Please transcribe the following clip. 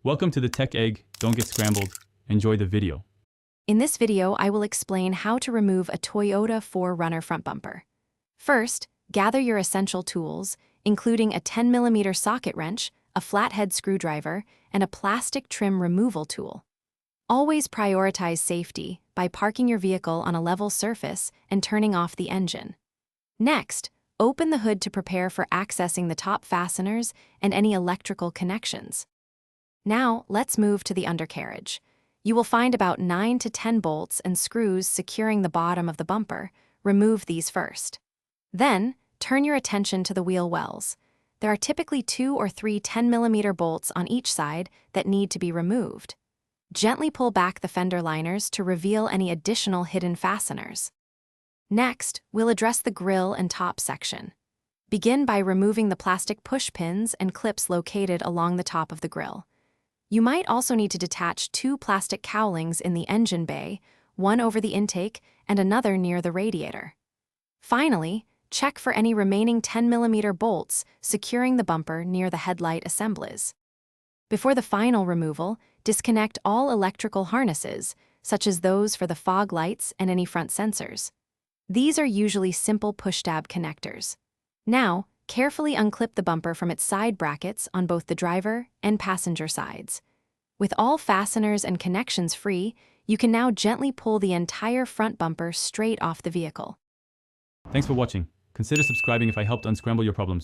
Welcome to the Tech Egg. Don't get scrambled. Enjoy the video. In this video, I will explain how to remove a Toyota 4Runner front bumper. First, gather your essential tools, including a 10mm socket wrench, a flathead screwdriver, and a plastic trim removal tool. Always prioritize safety by parking your vehicle on a level surface and turning off the engine. Next, open the hood to prepare for accessing the top fasteners and any electrical connections. Now, let's move to the undercarriage. You will find about 9 to 10 bolts and screws securing the bottom of the bumper. Remove these first. Then, turn your attention to the wheel wells. There are typically 2 or 3 10mm bolts on each side that need to be removed. Gently pull back the fender liners to reveal any additional hidden fasteners. Next, we'll address the grille and top section. Begin by removing the plastic push pins and clips located along the top of the grille. You might also need to detach 2 plastic cowlings in the engine bay, one over the intake and another near the radiator. Finally, check for any remaining 10mm bolts securing the bumper near the headlight assemblies. Before the final removal, disconnect all electrical harnesses, such as those for the fog lights and any front sensors. These are usually simple push-tab connectors. Now, carefully unclip the bumper from its side brackets on both the driver and passenger sides. With all fasteners and connections free, you can now gently pull the entire front bumper straight off the vehicle. Thanks for watching. Consider subscribing if I helped unscramble your problems.